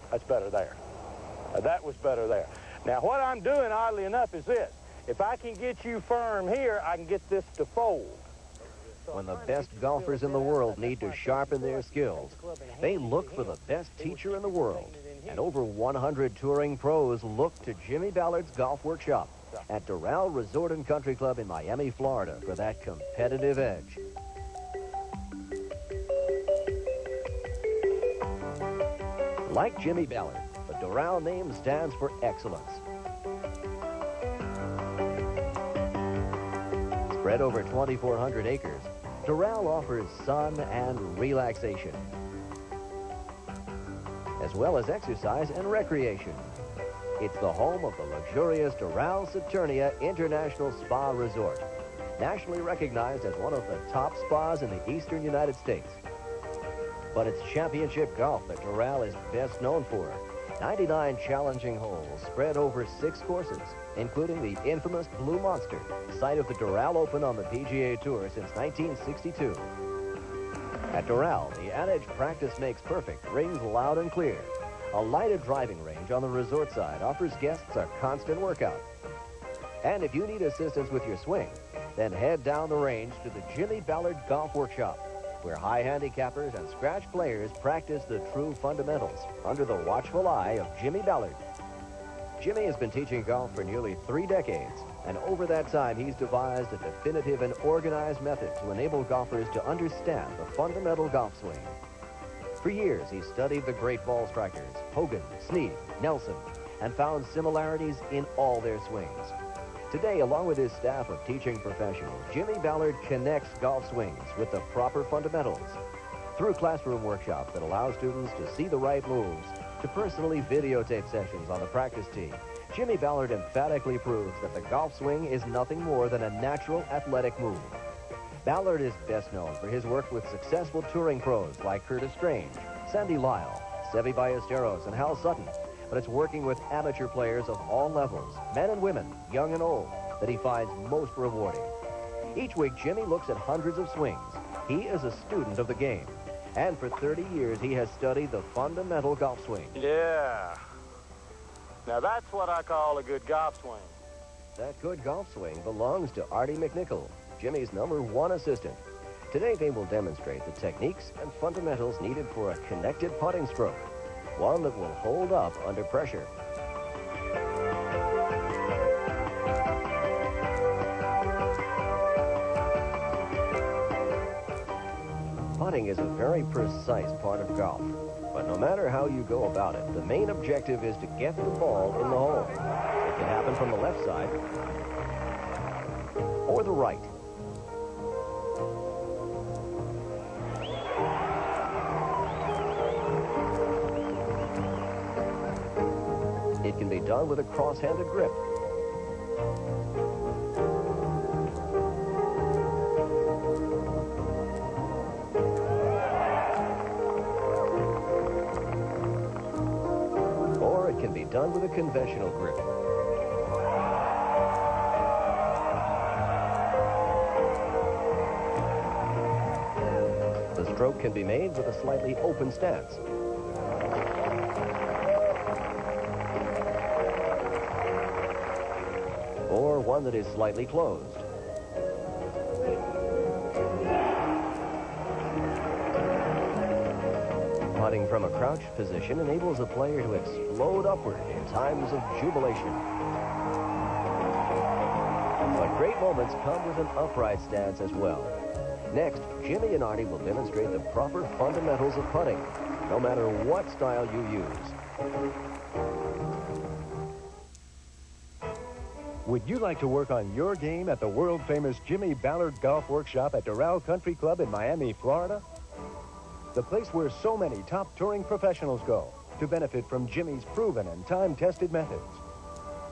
That's better there. That was better there. Now, what I'm doing, oddly enough, is this. If I can get you firm here, I can get this to fold. When the best golfers in the world need to sharpen their skills, they look for the best teacher in the world. And over 100 touring pros look to Jimmy Ballard's Golf Workshop at Doral Resort and Country Club in Miami, Florida for that competitive edge. Like Jimmy Ballard, the Doral name stands for excellence. Spread over 2,400 acres, Doral offers sun and relaxation, as well as exercise and recreation. It's the home of the luxurious Doral Saturnia International Spa Resort, nationally recognized as one of the top spas in the eastern United States. But it's championship golf that Doral is best known for. 99 challenging holes spread over 6 courses, including the infamous Blue Monster, site of the Doral Open on the PGA Tour since 1962. At Doral, the adage practice makes perfect rings loud and clear. A lighted driving range on the resort side offers guests a constant workout. And if you need assistance with your swing, then head down the range to the Jimmy Ballard Golf Workshop, where high handicappers and scratch players practice the true fundamentals under the watchful eye of Jimmy Ballard. Jimmy has been teaching golf for nearly 3 decades, and over that time he's devised a definitive and organized method to enable golfers to understand the fundamental golf swing. For years, he studied the great ball strikers, Hogan, Snead, Nelson, and found similarities in all their swings. Today, along with his staff of teaching professionals, Jimmy Ballard connects golf swings with the proper fundamentals. Through classroom workshops that allow students to see the right moves, to personally videotape sessions on the practice tee, Jimmy Ballard emphatically proves that the golf swing is nothing more than a natural athletic move. Ballard is best known for his work with successful touring pros like Curtis Strange, Sandy Lyle, Seve Ballesteros, and Hal Sutton. But it's working with amateur players of all levels, men and women, young and old, that he finds most rewarding. Each week, Jimmy looks at hundreds of swings. He is a student of the game. And for 30 years, he has studied the fundamental golf swing. Yeah. Now that's what I call a good golf swing. That good golf swing belongs to Artie McNichol, Jimmy's #1 assistant. Today, they will demonstrate the techniques and fundamentals needed for a connected putting stroke, one that will hold up under pressure. Putting is a very precise part of golf, but no matter how you go about it, the main objective is to get the ball in the hole. It can happen from the left side or the right. It can be done with a cross-handed grip. Or it can be done with a conventional grip. The stroke can be made with a slightly open stance. Or one that is slightly closed. Putting from a crouched position enables a player to explode upward in times of jubilation. But great moments come with an upright stance as well. Next, Jimmy and Artie will demonstrate the proper fundamentals of putting, no matter what style you use. Would you like to work on your game at the world-famous Jimmy Ballard Golf Workshop at Doral Country Club in Miami, Florida? The place where so many top touring professionals go to benefit from Jimmy's proven and time-tested methods.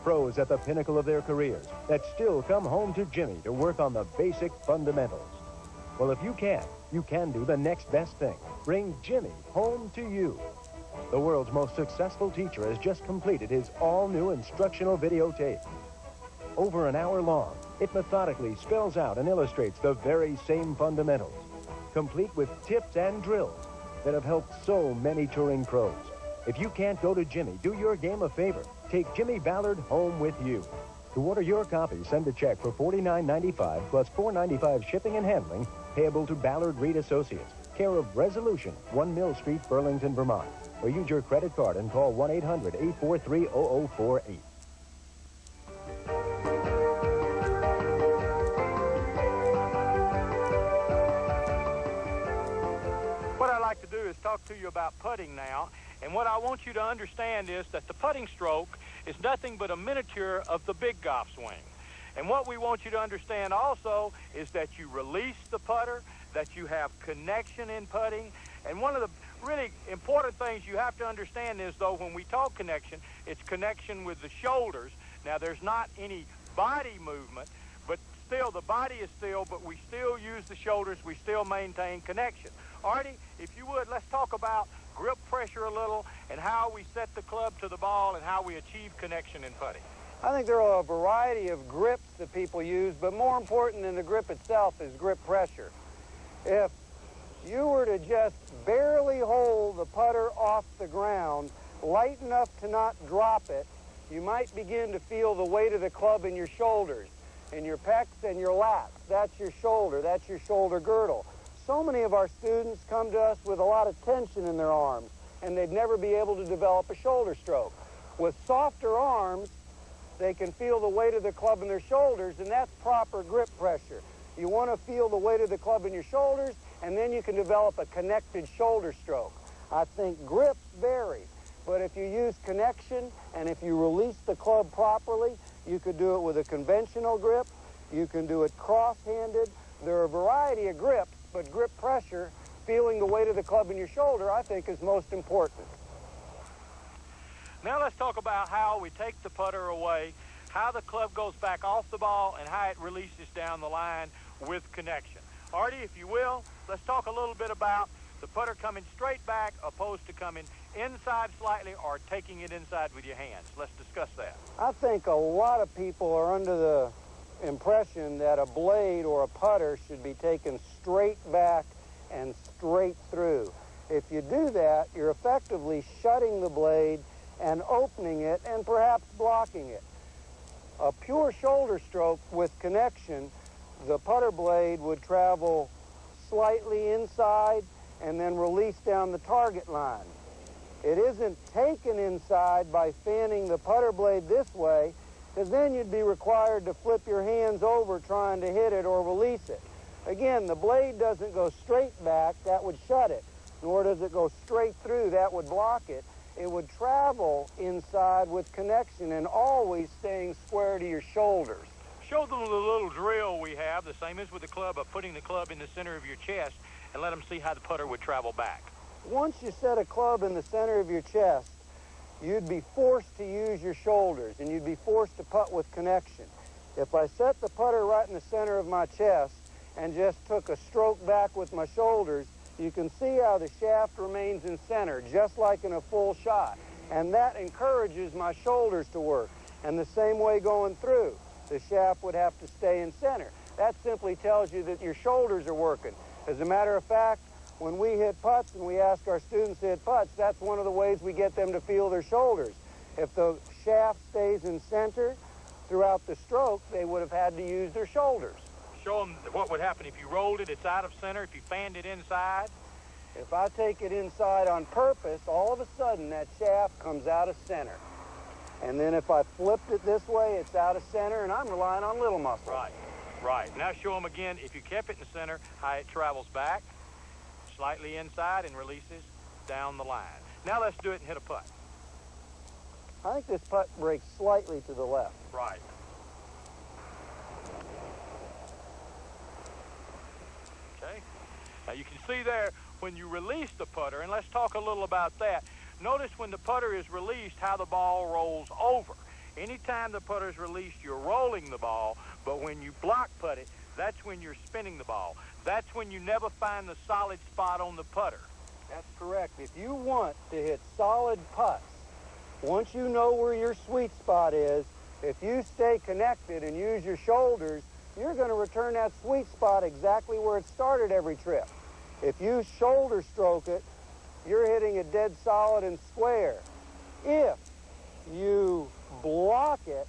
Pros at the pinnacle of their careers that still come home to Jimmy to work on the basic fundamentals. Well, if you can do the next best thing. Bring Jimmy home to you. The world's most successful teacher has just completed his all-new instructional videotape. Over an hour long, it methodically spells out and illustrates the very same fundamentals, complete with tips and drills that have helped so many touring pros. If you can't go to Jimmy, do your game a favor. Take Jimmy Ballard home with you. To order your copy, send a check for $49.95 plus $4.95 shipping and handling, payable to Ballard Reed Associates, care of Resolution, 1 Mill Street, Burlington, Vermont. Or use your credit card and call 1-800-843-0048. What I'd like to do is talk to you about putting now. And what I want you to understand is that the putting stroke is nothing but a miniature of the big golf swing. And what we want you to understand also is that you release the putter, that you have connection in putting. And one of the really important things you have to understand is, though, when we talk connection, it's connection with the shoulders. Now, there's not any body movement, but still, the body is still, but we still use the shoulders. We still maintain connection. Artie, if you would, let's talk about grip pressure a little and how we set the club to the ball and how we achieve connection in putting. I think there are a variety of grips that people use, but more important than the grip itself is grip pressure. If you were to just barely hold the putter off the ground, light enough to not drop it, you might begin to feel the weight of the club in your shoulders, in your pecs and your lats. That's your shoulder. That's your shoulder girdle. So many of our students come to us with a lot of tension in their arms, and they'd never be able to develop a shoulder stroke. With softer arms, they can feel the weight of the club in their shoulders, and that's proper grip pressure. You want to feel the weight of the club in your shoulders, and then you can develop a connected shoulder stroke. I think grips vary, but if you use connection and if you release the club properly, you could do it with a conventional grip. You can do it cross-handed. There are a variety of grips, but grip pressure, feeling the weight of the club in your shoulder, I think is most important. Now let's talk about how we take the putter away, how the club goes back off the ball, and how it releases down the line with connection. Artie, if you will, let's talk a little bit about the putter coming straight back opposed to coming inside slightly or taking it inside with your hands. Let's discuss that. I think a lot of people are under the impression that a blade or a putter should be taken straight back and straight through. If you do that, you're effectively shutting the blade and opening it and perhaps blocking it. A pure shoulder stroke with connection, the putter blade would travel slightly inside and then release down the target line. It isn't taken inside by fanning the putter blade this way, because then you'd be required to flip your hands over trying to hit it or release it. Again, the blade doesn't go straight back, that would shut it, nor does it go straight through, that would block it. It would travel inside with connection and always staying square to your shoulders. Show them the little drill we have, the same as with the club, of putting the club in the center of your chest, and let them see how the putter would travel back. Once you set a club in the center of your chest, you'd be forced to use your shoulders, and you'd be forced to putt with connection. If I set the putter right in the center of my chest and just took a stroke back with my shoulders, you can see how the shaft remains in center, just like in a full shot. And that encourages my shoulders to work. And the same way going through, the shaft would have to stay in center. That simply tells you that your shoulders are working. As a matter of fact, when we hit putts and we ask our students to hit putts, that's one of the ways we get them to feel their shoulders. If the shaft stays in center throughout the stroke, they would have had to use their shoulders. Show them what would happen if you rolled it, it's out of center, if you fanned it inside. If I take it inside on purpose, all of a sudden that shaft comes out of center. And then if I flipped it this way, it's out of center, and I'm relying on little muscle. Right, right. Now show them again, if you kept it in the center, how it travels back, slightly inside, and releases down the line. Now let's do it and hit a putt. I think this putt breaks slightly to the left. Right. Okay. Now you can see there, when you release the putter, and let's talk a little about that. Notice when the putter is released how the ball rolls over. Anytime the putter is released, you're rolling the ball, but when you block putt it, that's when you're spinning the ball. That's when you never find the solid spot on the putter. That's correct. If you want to hit solid putts, once you know where your sweet spot is, if you stay connected and use your shoulders, you're going to return that sweet spot exactly where it started every trip. If you shoulder stroke it, you're hitting it dead solid and square. If you block it,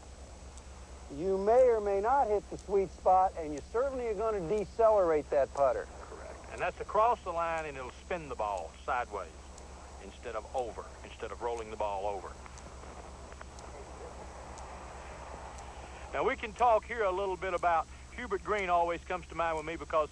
you may or may not hit the sweet spot, and you certainly are going to decelerate that putter. Correct. And that's across the line, and it'll spin the ball sideways instead of over, instead of rolling the ball over. Now, we can talk here a little bit about Hubert Green. Always comes to mind with me because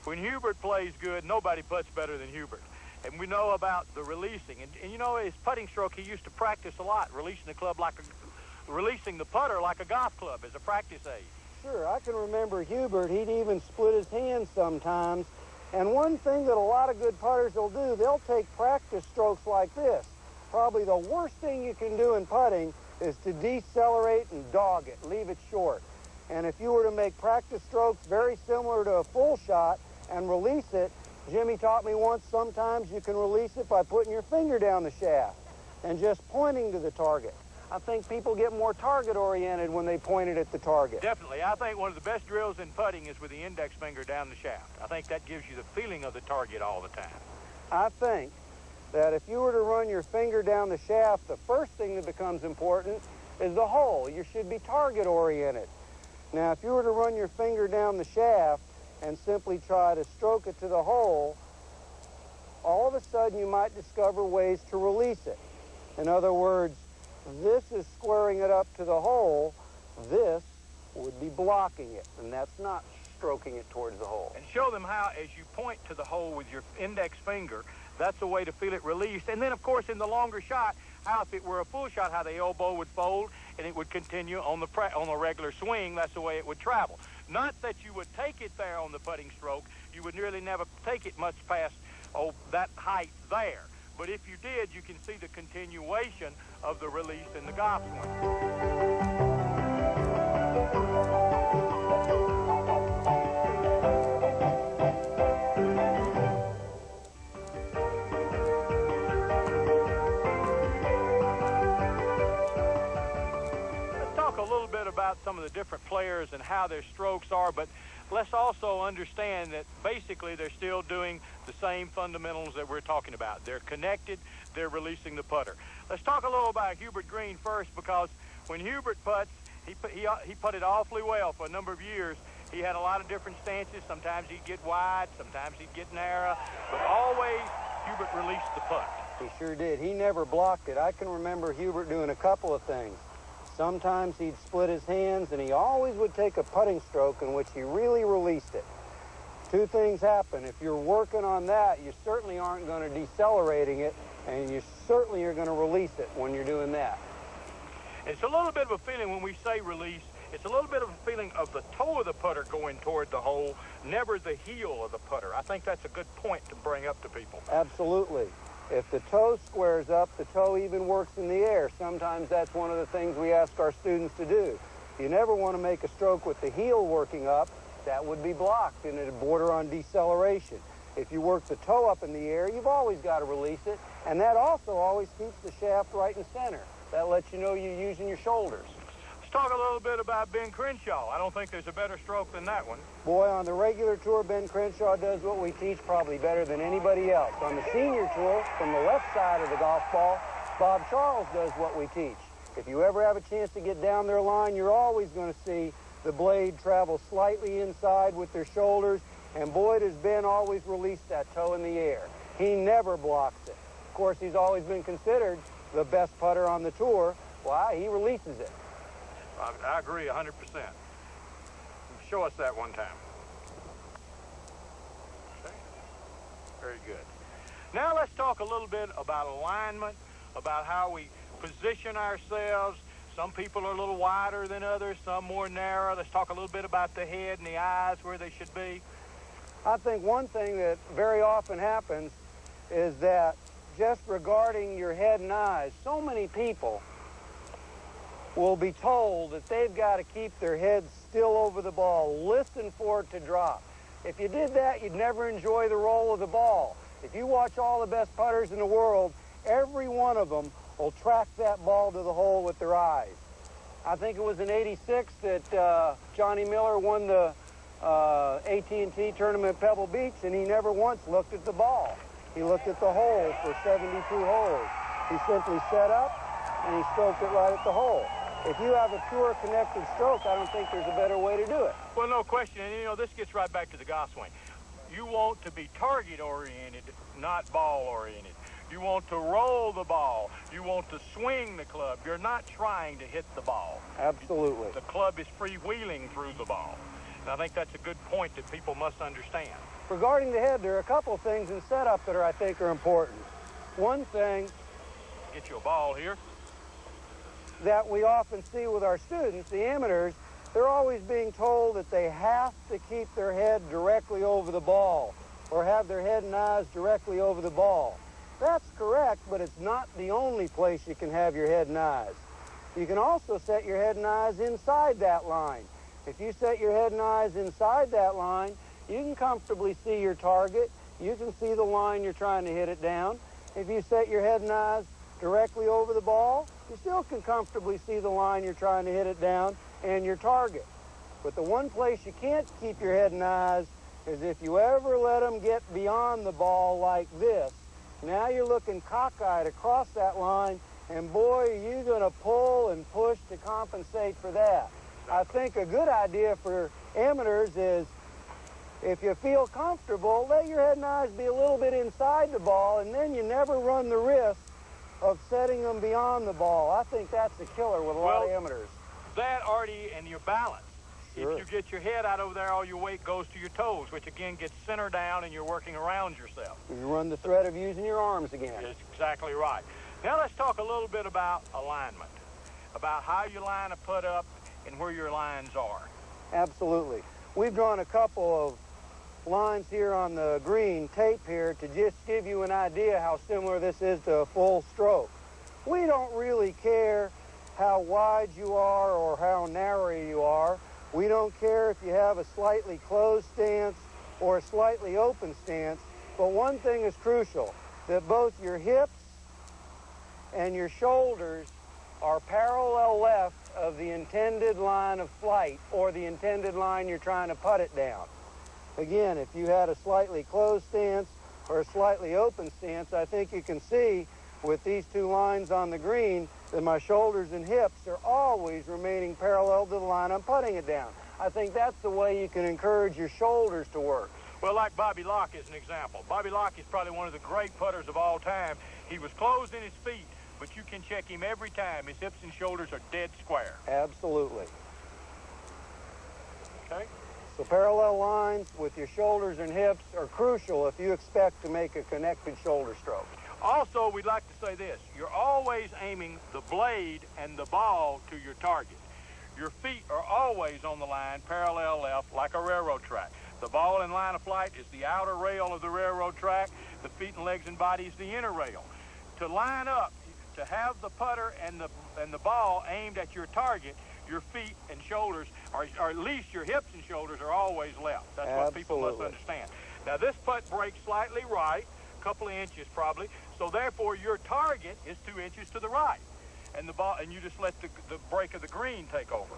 when Hubert plays good, nobody puts better than Hubert. And we know about the releasing. And you know, his putting stroke, he used to practice a lot, releasing the putter like a golf club as a practice aid. Sure, I can remember Hubert. He'd even split his hands sometimes. And one thing that a lot of good putters will do, they'll take practice strokes like this. Probably the worst thing you can do in putting is to decelerate and dog it, leave it short. And if you were to make practice strokes very similar to a full shot and release it, Jimmy taught me once, sometimes you can release it by putting your finger down the shaft and just pointing to the target. I think people get more target-oriented when they point it at the target. Definitely. I think one of the best drills in putting is with the index finger down the shaft. I think that gives you the feeling of the target all the time. I think that if you were to run your finger down the shaft, the first thing that becomes important is the hole. You should be target-oriented. Now, if you were to run your finger down the shaft and simply try to stroke it to the hole, all of a sudden you might discover ways to release it. In other words, this is squaring it up to the hole. This would be blocking it, and that's not stroking it towards the hole. And show them how, as you point to the hole with your index finger, that's a way to feel it released. And then, of course, in the longer shot, how if it were a full shot, how the elbow would fold and it would continue on the regular swing. That's the way it would travel. Not that you would take it there on the putting stroke. You would really never take it much past that height there. But if you did, you can see the continuation of the release in the golf swing. A little bit about some of the different players and how their strokes are, but let's also understand that basically they're still doing the same fundamentals that we're talking about. They're connected, they're releasing the putter. Let's talk a little about Hubert Green first, because when Hubert putts, he putted awfully well for a number of years. He had a lot of different stances. Sometimes he'd get wide, sometimes he'd get narrow, but always Hubert released the putt. He sure did. He never blocked it. I can remember Hubert doing a couple of things. Sometimes he'd split his hands, and he always would take a putting stroke in which he really released it. Two things happen. If you're working on that, you certainly aren't going to decelerating it, and you certainly are going to release it when you're doing that. It's a little bit of a feeling when we say release. It's a little bit of a feeling of the toe of the putter going toward the hole, never the heel of the putter. I think that's a good point to bring up to people. Absolutely. If the toe squares up, the toe even works in the air. Sometimes that's one of the things we ask our students to do. You never want to make a stroke with the heel working up. That would be blocked, and it'd border on deceleration. If you work the toe up in the air, you've always got to release it, and that also always keeps the shaft right in center. That lets you know you're using your shoulders. Let's talk a little bit about Ben Crenshaw. I don't think there's a better stroke than that one. Boy, on the regular tour, Ben Crenshaw does what we teach probably better than anybody else. On the senior tour, from the left side of the golf ball, Bob Charles does what we teach. If you ever have a chance to get down their line, you're always going to see the blade travel slightly inside with their shoulders, and boy, does Ben always release that toe in the air. He never blocks it. Of course, he's always been considered the best putter on the tour. Why? He releases it. I agree 100%. Show us that one time. Okay. Very good. Now let's talk a little bit about alignment, about how we position ourselves. Some people are a little wider than others, some more narrow. Let's talk a little bit about the head and the eyes, where they should be. I think one thing that very often happens is that just regarding your head and eyes, so many people will be told that they've got to keep their heads still over the ball, listen for it to drop. If you did that, you'd never enjoy the roll of the ball. If you watch all the best putters in the world, every one of them will track that ball to the hole with their eyes. I think it was in '86 that Johnny Miller won the AT&T tournament at Pebble Beach, and he never once looked at the ball. He looked at the hole for 72 holes. He simply set up and he stroked it right at the hole. If you have a pure connected stroke, I don't think there's a better way to do it. Well, no question. And, you know, this gets right back to the golf swing. You want to be target-oriented, not ball-oriented. You want to roll the ball. You want to swing the club. You're not trying to hit the ball. Absolutely. The club is freewheeling through the ball. And I think that's a good point that people must understand. Regarding the head, there are a couple of things in setup that I think are important. One thing, get you a ball here, that we often see with our students, the amateurs, they're always being told that they have to keep their head directly over the ball or have their head and eyes directly over the ball. That's correct, but it's not the only place you can have your head and eyes. You can also set your head and eyes inside that line. If you set your head and eyes inside that line, you can comfortably see your target. You can see the line you're trying to hit it down. If you set your head and eyes directly over the ball, you still can comfortably see the line you're trying to hit it down and your target. But the one place you can't keep your head and eyes is if you ever let them get beyond the ball like this. Now you're looking cockeyed across that line, and boy, are you going to pull and push to compensate for that. I think a good idea for amateurs is if you feel comfortable, let your head and eyes be a little bit inside the ball, and then you never run the risk of setting them beyond the ball. I think that's a killer with a lot of amateurs. That, Artie, and your balance. Sure. If you get your head out over there, all your weight goes to your toes, which again gets center down and you're working around yourself. You run the threat of using your arms again. That's exactly right. Now let's talk a little bit about alignment, about how you line a putt up and where your lines are. Absolutely. We've drawn a couple of lines here on the green tape here to just give you an idea how similar this is to a full stroke. We don't really care how wide you are or how narrow you are. We don't care if you have a slightly closed stance or a slightly open stance, but one thing is crucial, that both your hips and your shoulders are parallel left of the intended line of flight or the intended line you're trying to putt it down. Again, if you had a slightly closed stance or a slightly open stance, I think you can see with these two lines on the green that my shoulders and hips are always remaining parallel to the line I'm putting it down. I think that's the way you can encourage your shoulders to work. Well, like Bobby Locke is an example. Bobby Locke is probably one of the great putters of all time. He was closed in his feet, but you can check him every time. His hips and shoulders are dead square. Absolutely. Okay? So parallel lines with your shoulders and hips are crucial if you expect to make a connected shoulder stroke. Also, we'd like to say this. You're always aiming the blade and the ball to your target. Your feet are always on the line, parallel left, like a railroad track. The ball in line of flight is the outer rail of the railroad track. The feet and legs and body is the inner rail. To line up, to have the putter and the ball aimed at your target, your feet and shoulders, or at least your hips and shoulders, are always left. That's what people must understand. Now, this putt breaks slightly right, a couple of inches probably, so therefore your target is 2 inches to the right. And the ball, and you just let the break of the green take over.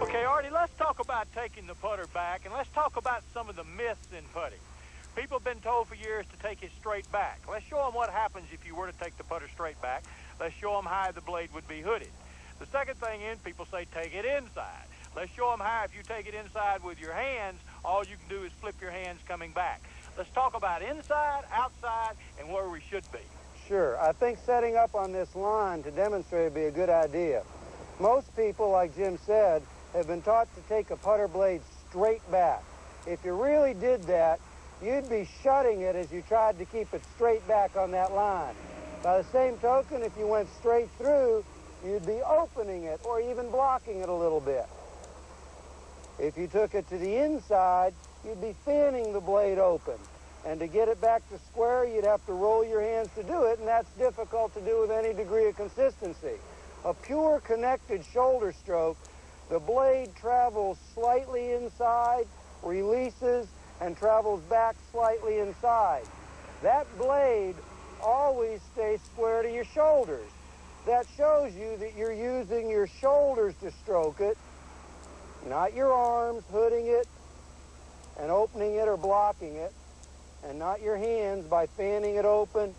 Okay, Artie, let's talk about taking the putter back, and let's talk about some of the myths in putting. People have been told for years to take it straight back. Let's show them what happens if you were to take the putter straight back. Let's show them how the blade would be hooded. The second thing is people say take it inside. Let's show them how if you take it inside with your hands, all you can do is flip your hands coming back. Let's talk about inside, outside, and where we should be. Sure. I think setting up on this line to demonstrate would be a good idea. Most people, like Jim said, have been taught to take a putter blade straight back. If you really did that, you'd be shutting it as you tried to keep it straight back on that line. By the same token, if you went straight through, you'd be opening it or even blocking it a little bit. If you took it to the inside, you'd be fanning the blade open. And to get it back to square, you'd have to roll your hands to do it, and that's difficult to do with any degree of consistency. A pure connected shoulder stroke, the blade travels slightly inside releases, and travels back slightly inside. That blade always stays square to your shoulders. That shows you that you're using your shoulders to stroke it, not your arms, hooding it and opening it or blocking it, and not your hands by fanning it open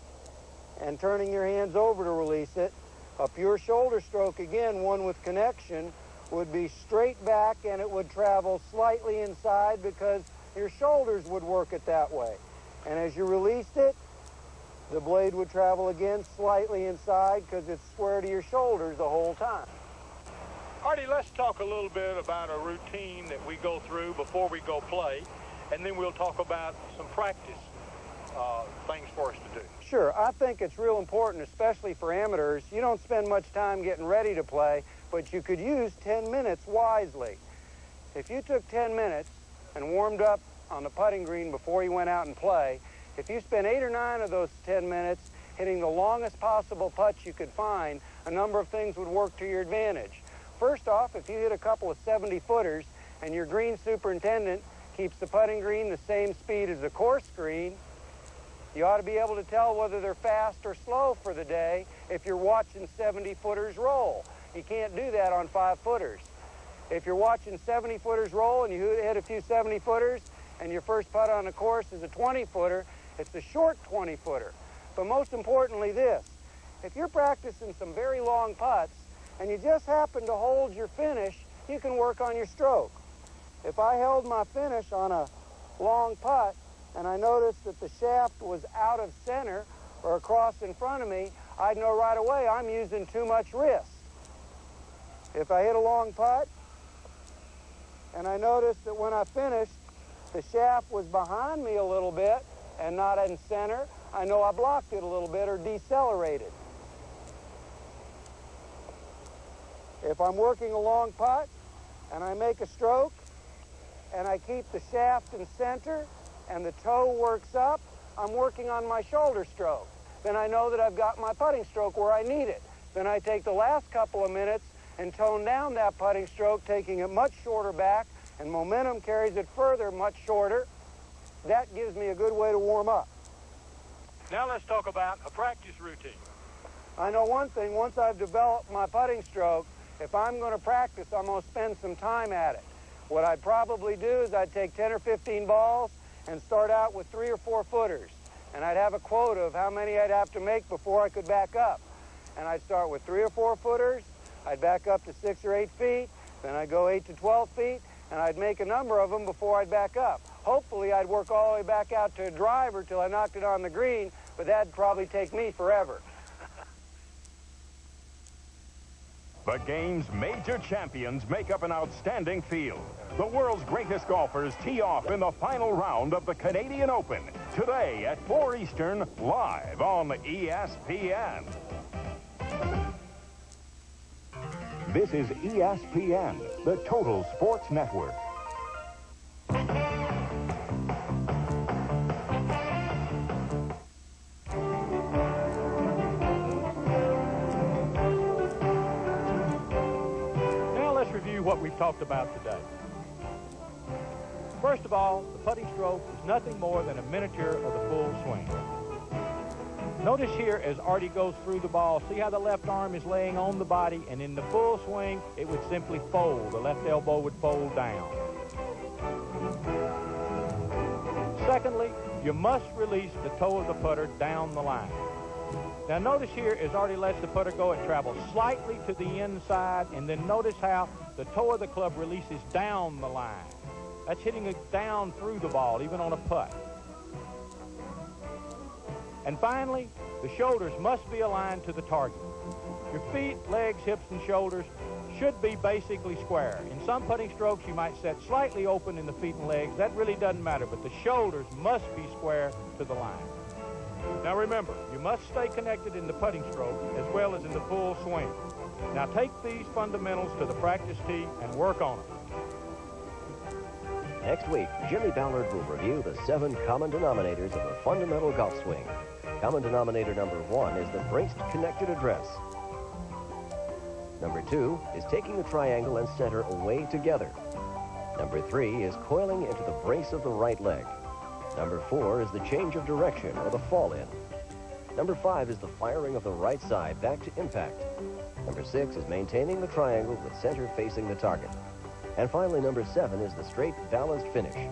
and turning your hands over to release it. A pure shoulder stroke, again, one with connection, would be straight back and it would travel slightly inside because your shoulders would work it that way. And as you released it, the blade would travel again slightly inside because it's square to your shoulders the whole time. Artie, let's talk a little bit about a routine that we go through before we go play, and then we'll talk about some practice things for us to do. Sure, I think it's real important, especially for amateurs. You don't spend much time getting ready to play, but you could use 10 minutes wisely. If you took 10 minutes and warmed up on the putting green before you went out and play, if you spent 8 or 9 of those 10 minutes hitting the longest possible putts you could find, a number of things would work to your advantage. First off, if you hit a couple of 70-footers and your green superintendent keeps the putting green the same speed as the course green, you ought to be able to tell whether they're fast or slow for the day if you're watching 70-footers roll. You can't do that on 5-footers. If you're watching 70-footers roll and you hit a few 70-footers and your first putt on the course is a 20-footer, it's a short 20-footer. But most importantly this, if you're practicing some very long putts and you just happen to hold your finish, you can work on your stroke. If I held my finish on a long putt and I noticed that the shaft was out of center or across in front of me, I'd know right away I'm using too much wrist. If I hit a long putt and I noticed that when I finished, the shaft was behind me a little bit and not in center, I know I blocked it a little bit or decelerated. If I'm working a long putt and I make a stroke and I keep the shaft in center and the toe works up, I'm working on my shoulder stroke. Then I know that I've got my putting stroke where I need it. Then I take the last couple of minutes and tone down that putting stroke, taking it much shorter back, and momentum carries it further, much shorter. That gives me a good way to warm up. Now let's talk about a practice routine. I know one thing, once I've developed my putting stroke, if I'm going to practice, I'm going to spend some time at it. What I'd probably do is I'd take 10 or 15 balls and start out with 3 or 4 footers. And I'd have a quota of how many I'd have to make before I could back up. And I'd start with 3 or 4 footers, I'd back up to 6 or 8 feet, then I'd go 8 to 12 feet, and I'd make a number of them before I'd back up. Hopefully I'd work all the way back out to a driver till I knocked it on the green, but that'd probably take me forever. The game's major champions make up an outstanding field. The world's greatest golfers tee off in the final round of the Canadian Open today at 4 Eastern, live on ESPN. This is ESPN, the Total Sports Network. What we've talked about today. First of all, the putting stroke is nothing more than a miniature of the full swing. Notice here as Artie goes through the ball, see how the left arm is laying on the body, and in the full swing it would simply fold. The left elbow would fold down. Secondly, you must release the toe of the putter down the line. Now notice here as Artie lets the putter go, it travels slightly to the inside, and then notice how the toe of the club releases down the line. That's hitting it down through the ball, even on a putt. And finally, the shoulders must be aligned to the target. Your feet, legs, hips, and shoulders should be basically square. In some putting strokes, you might set slightly open in the feet and legs. That really doesn't matter, but the shoulders must be square to the line. Now remember, you must stay connected in the putting stroke as well as in the full swing. Now take these fundamentals to the practice tee and work on them. Next week, Jimmy Ballard will review the 7 common denominators of a fundamental golf swing. Common denominator number 1 is the braced connected address. Number 2 is taking the triangle and center away together. Number 3 is coiling into the brace of the right leg. Number 4 is the change of direction or the fall-in. Number 5 is the firing of the right side back to impact. Number 6 is maintaining the triangle with center facing the target. And finally, number 7 is the straight balanced finish.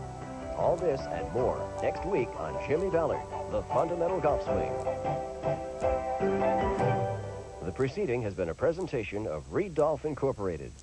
All this and more next week on Jimmy Ballard, the Fundamental Golf Swing. The preceding has been a presentation of Reed Dolph Incorporated.